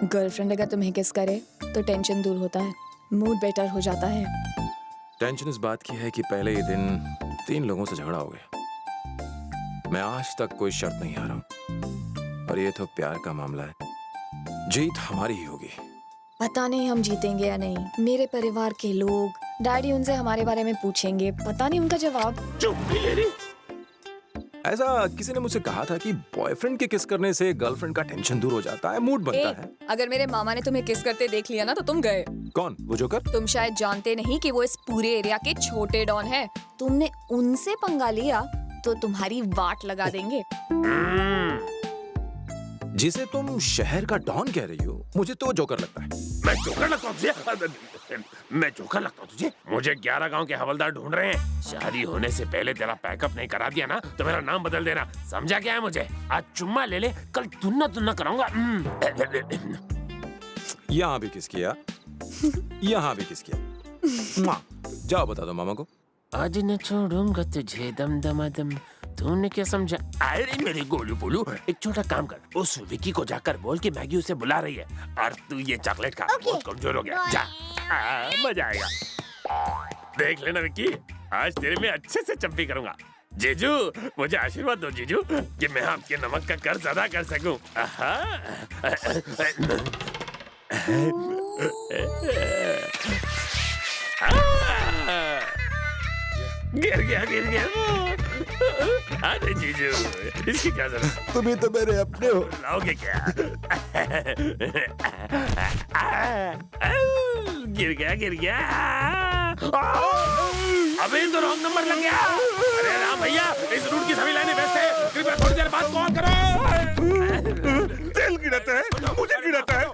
Girlfriend अगर तुम्हें किस करे तो टेंशन दूर होता है, मूड बेटर हो जाता है। टेंशन इस बात की है कि पहले ही दिन 3 लोगों से झगड़ा हो गया। मैं आज तक कोई शर्त नहीं हारा हूं और ये तो प्यार का मामला है। जीत हमारी ही होगी। पता नहीं हम जीतेंगे या नहीं। मेरे परिवार के लोग, डैडी उनसे हमारे बारे में पूछेंगे, पता नहीं उनका जवाब। चुप भी ले रही। ऐसा किसी ने मुझसे कहा था कि बॉयफ्रेंड के किस करने से गर्लफ्रेंड का टेंशन दूर हो जाता है, मूड बनता है। अगर मेरे मामा ने तुम्हें किस करते देख लिया ना तो तुम गए। कौन? वो जोकर? तुम शायद जानते नहीं कि वो इस पूरे एरिया के छोटे डॉन है। तुमने उनसे पंगा लिया तो तुम्हारी वाट लगा देंगे। जिसे तुम शहर का डॉन कह रही हो, मुझे तो जोकर लगता है। मैं जोकर लगता हूँ तुझे? मैं जोकर लगता हूँ तुझे? मुझे 11 गांव के हवलदार ढूंढ रहे हैं। शादी होने से पहले तेरा पैकअप नहीं करा दिया ना तो मेरा नाम बदल देना, समझा क्या है मुझे? आज चुम्मा ले ले, कल तुन्ना तुन्ना कराऊंगा। यहाँ भी किस किया, यहाँ भी किस किया। जाओ बता दो मामा को। आज न छोड़ूंगा तुझे दम दमा दम, तूने क्या समझा? अरे मेरे गोलू बोलू, एक छोटा काम कर, उस विकी को जाकर बोल कि मैगी उसे बुला रही है और तू ये चॉकलेट खा। बहुत कमजोर हो गया। जा, मजा आएगा। देख लेना विकी, आज तेरे में अच्छे से चंपी करूंगा। जीजू, मुझे आशीर्वाद दो जीजू कि मैं आपके नमक का कर्ज अदा कर सकूं। गिर गया गिर गया। अरे जीजू, इसकी क्या जरूरत? तुम ही तो मेरे अपने हो। लाओगे क्या? गिर गया गिर गया। अबे तो रॉन्ग नंबर लग गया। अरे राम भैया, इस रूट की सभी लाइनें व्यस्त है, कृपया थोड़ी देर बाद कॉल करो। तेल गिराता है, मुझे गिराता है।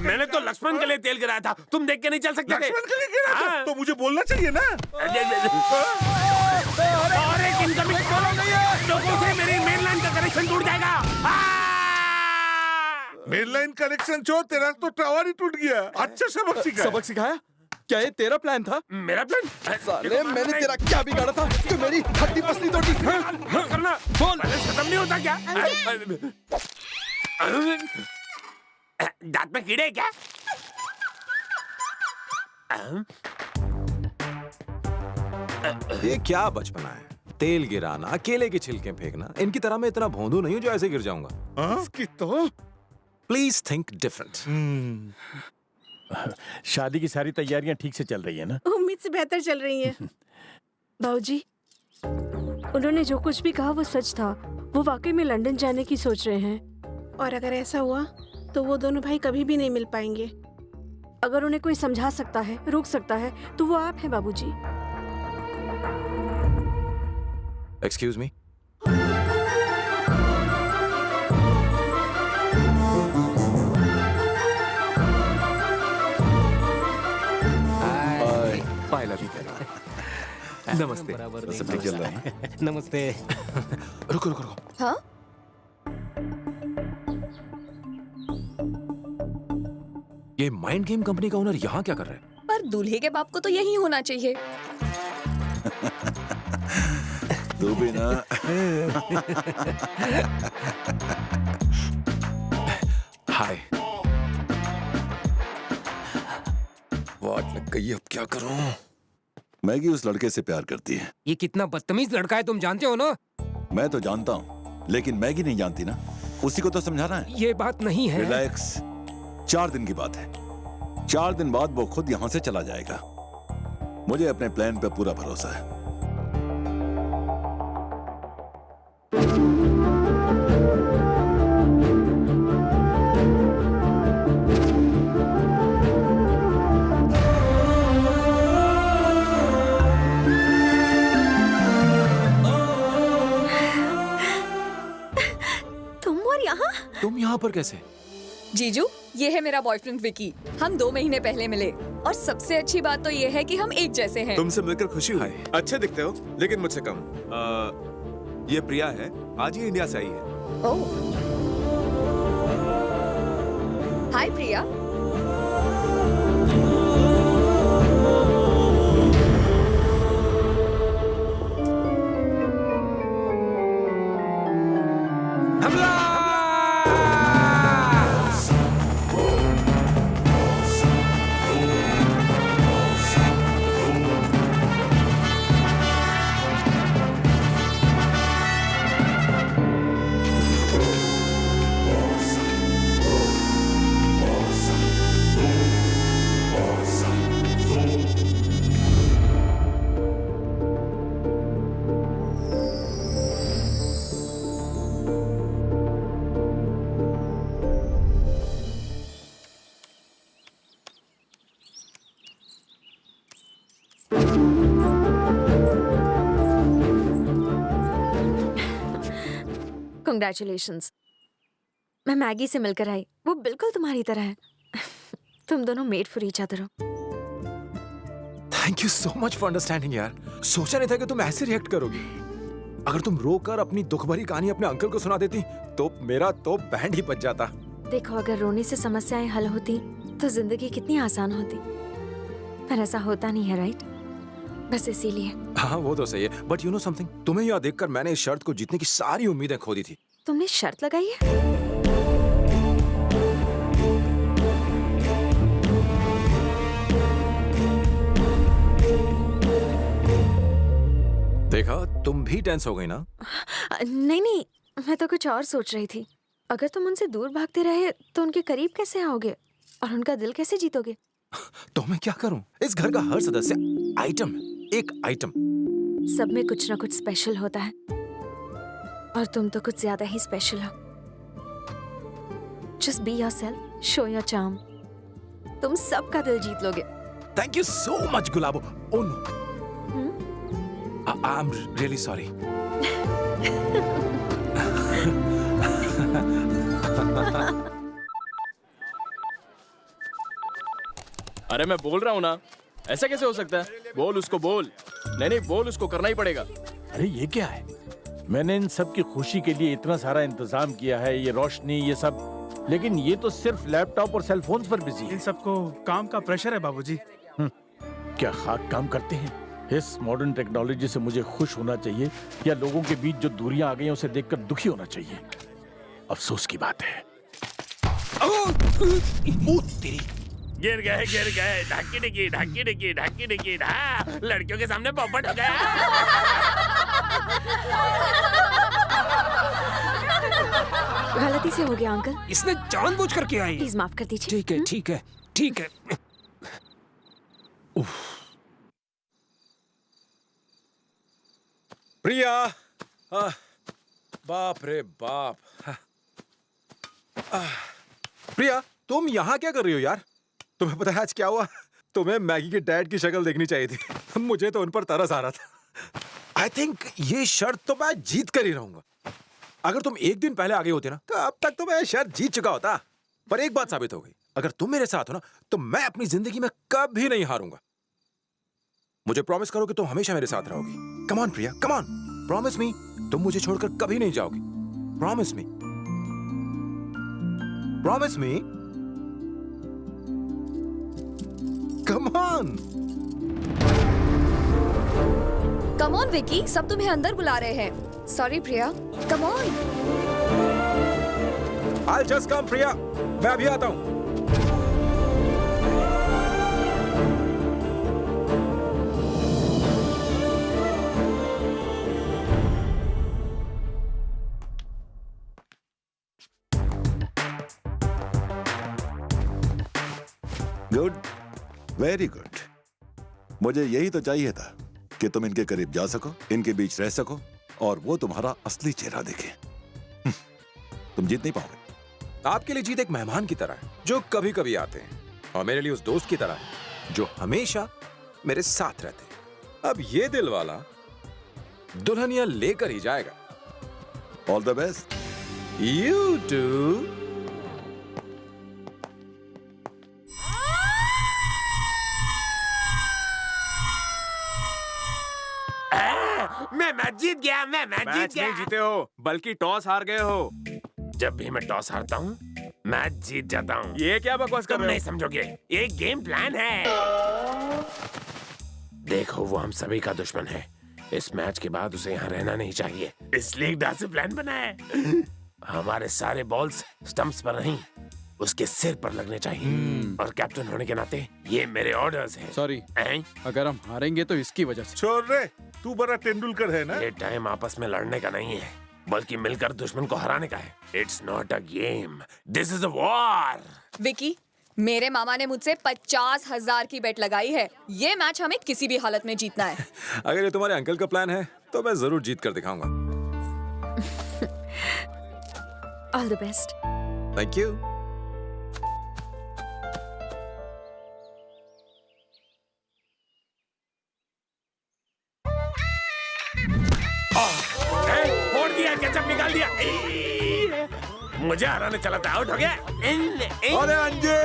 मैंने तो लक्ष्मण के लिए तेल गिराया था, तुम देख के नहीं चल सकते थे। लक्ष्मण के लिए गिरा था, तो मुझे बोलना चाहिए ना। और एक इनकमिंग कॉल हो गई है, लोगों से मेरी मेन लाइन का कनेक्शन टूट जाएगा। मेन लाइन कनेक्शन छोड़, तेरा तो टावर ही टूट गया। अच्छा सबक सिखाया। सबक सिखाया? क्या ये तेरा प्लान था? मेरा प्लान? साले, मैंने तेरा क्या बिगाड़ा था कि मेरी हड्डी पसली तोड़ी? मत करना, बोल। खत्म नहीं होता क्या? दांत में कीड़े क्या? ये क्या बचपना है? तेल गिराना, केले के छिलके फेंकना। इनकी तरह मैं इतना भोंदू नहीं हूं जो ऐसे गिर जाऊंगा। इसकी तो प्लीज थिंक डिफरेंट। शादी की सारी तैयारियां ठीक से चल रही है ना? उम्मीद से बेहतर चल रही है। बाबूजी, उन्होंने जो कुछ भी कहा वो सच था। वो वाकई में लंदन जाने की सोच रहे हैं। और अगर ऐसा हुआ तो वो दोनों भाई कभी भी नहीं मिल पाएंगे। अगर उन्हें कोई समझा सकता है, रोक सकता है, तो वो आप हैं बाबूजी। Excuse me. नमस्ते। सब ठीक चल रहा है? नमस्ते। रुको रुको रुको। हाँ? ये माइंड गेम कंपनी का ओनर यहाँ क्या कर रहा है? पर दूल्हे के बाप को तो यही होना चाहिए। तू भी ना। हाय। वाट लग गई, अब क्या करूं? मैगी उस लड़के से प्यार करती है। ये कितना बदतमीज लड़का है, तुम जानते हो ना? मैं तो जानता हूँ, लेकिन मैगी नहीं जानती ना। उसी को तो समझाना है। ये बात नहीं है। रिलैक्स, 4 दिन की बात है। 4 दिन बाद वो खुद यहाँ से चला जाएगा। मुझे अपने प्लान पे पूरा भरोसा है। तुम यहाँ पर कैसे? जीजू, ये है मेरा बॉयफ्रेंड विकी। हम 2 महीने पहले मिले और सबसे अच्छी बात तो ये है कि हम एक जैसे हैं। तुमसे मिलकर खुशी हुई। अच्छे दिखते हो, लेकिन मुझसे कम। ये प्रिया है, आज ही इंडिया से आई है। ओह, हाय प्रिया। हमला! Congratulations. मैं मैगी से मिलकर आई, वो बिल्कुल तुम्हारी तरह है। तुम दोनों मेड फॉर ईच अदर हो। Thank you so much for understanding यार। सोचा नहीं था कि तुम ऐसे रिएक्ट करोगी। अगर तुम रोकर अपनी दुख भरी कहानी अपने अंकल को सुना देती तो मेरा तो बैंड ही बज जाता। देखो, अगर रोने से समस्याएं हल होती तो जिंदगी कितनी आसान होती, पर ऐसा होता नहीं है, राइट? बस इसीलिए। हाँ वो तो सही है, बट यू नो समथिंग, तुम्हें यह देखकर मैंने इस शर्त को जीतने की सारी उम्मीदें खो दी थी। तुमने शर्त लगाई है? देखा, तुम भी टेंस हो गई ना? नहीं नहीं, मैं तो कुछ और सोच रही थी। अगर तुम उनसे दूर भागते रहे तो उनके करीब कैसे आओगे और उनका दिल कैसे जीतोगे? तो मैं क्या करूं? इस घर का हर सदस्य आइटम है, एक आइटम। सब में कुछ ना कुछ स्पेशल होता है और तुम तो कुछ ज्यादा ही स्पेशल हो। Just be yourself, show your charm. तुम सबका दिल जीत लोगे। Thank you so much Gulabo. Oh no, I am really sorry. अरे मैं बोल रहा हूँ ना, ऐसा कैसे हो सकता है? बोल उसको, बोल। नहीं बोल उसको, करना ही पड़ेगा। अरे ये क्या है? मैंने इन सब की खुशी के लिए इतना सारा इंतजाम किया है, ये रोशनी, ये सब, लेकिन ये तो सिर्फ लैपटॉप और सेल फोन्स पर बिजी है। इन सबको काम का प्रेशर है बाबूजी। क्या खाक काम करते हैं? इस मॉडर्न टेक्नोलॉजी से मुझे खुश होना चाहिए या लोगों के बीच जो दूरियां आ गई हैं उसे देखकर दुखी होना चाहिए? अफसोस की बात है। तेरी गिर गए, ढाकी डिगी। हाँ, लड़कियों के सामने पोपट हो गया। गलती से हो गया अंकल, इसने जानबूझकर किया है। प्लीज माफ कर दीजिए। ठीक है। प्रिया, बाप रे बाप। प्रिया, तुम यहाँ क्या कर रही हो यार? तुम्हें पता है आज क्या हुआ? तुम्हें मैगी के डैड की शक्ल देखनी चाहिए थी। मुझे तो उन पर तरस आ रहा था। आई थिंक ये शर्त तो मैं जीत कर ही रहूंगा। अगर तुम एक दिन पहले आगे होते ना तो अब तक तो मैं शर्त जीत चुका होता। पर एक बात साबित हो गई, अगर तुम मेरे साथ हो ना तो मैं अपनी जिंदगी में कभी नहीं हारूंगा। मुझे प्रॉमिस करो कि तुम हमेशा मेरे साथ रहोगी। Come on Priya, come on, promise me. तुम मुझे छोड़कर कभी नहीं जाओगी। Promise me, promise me, come on. Come on Vicky, सब तुम्हें अंदर बुला रहे हैं। Sorry Priya, come on. I'll just come प्रिया, मैं अभी आता हूं। Good, very good. मुझे यही तो चाहिए था कि तुम इनके करीब जा सको, इनके बीच रह सको और वो तुम्हारा असली चेहरा देखे। तुम जीत नहीं पाओगे। आपके लिए जीत एक मेहमान की तरह है जो कभी कभी आते हैं, और मेरे लिए उस दोस्त की तरह है जो हमेशा मेरे साथ रहते हैं। अब ये दिल वाला दुल्हनिया लेकर ही जाएगा। All the best. You too. मैं मैच जीत गया। मैच नहीं जीते हो, बल्कि टॉस हार गए हो। जब भी मैं टॉस हारता हूँ मैच जीत जाता हूँ। ये क्या बकवास कर तुम रहे नहीं हो? समझोगे, ये गेम प्लान है। देखो, वो हम सभी का दुश्मन है। इस मैच के बाद उसे यहाँ रहना नहीं चाहिए, इसलिए एक डांसी प्लान बना है। हमारे सारे बॉल्स स्टंप्स पर नहीं, उसके सिर पर लगने चाहिए। और कैप्टन होने के नाते ये मेरे ऑर्डर्स हैं। सॉरी, अगर हम हारेंगे तो इसकी वजह से। छोड़ रे, तू बड़ा तेंदुलकर है ना। ये टाइम आपस में लड़ने का नहीं है, बल्कि मिलकर दुश्मन को हराने का है। It's not a game, this is a war. Vicky, मेरे मामा ने मुझसे 50,000 की बेट लगाई है। ये मैच हमें किसी भी हालत में जीतना है। अगर ये तुम्हारे अंकल का प्लान है तो मैं जरूर जीत कर दिखाऊंगा। All the best. Thank you. फोड़ दिया, केचप निकाल दिया। मुझे हराने चला था, आउट हो गया। अरे अंजे,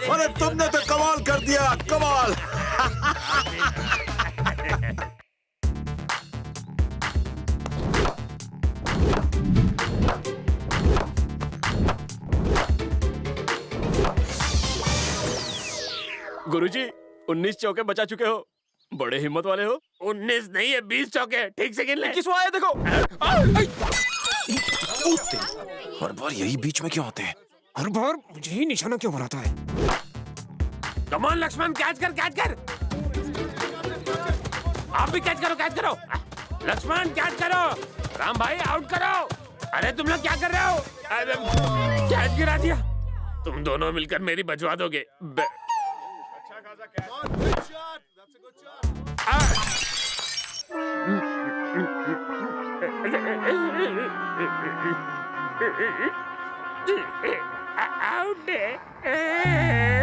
अरे तुमने तो कमाल कर दिया, कमाल। गुरुजी 19 चौके बचा चुके हो, बड़े हिम्मत वाले हो। 19 नहीं है, 20 चौके, ठीक से गिन ले। किसवा आया देखो। हर बार यही बीच में क्यों आते हैं? हर बार मुझे ही निशाना क्यों बनाता है? कम ऑन लक्ष्मण, कैच कर, कैच कर। आप भी कैच करो, कैच करो। लक्ष्मण कैच करो। राम भाई आउट करो। अरे तुम लोग क्या कर रहे हो? अरे कैच गिरा दिया। तुम दोनों मिलकर मेरी बचवा दोगे। आउट है।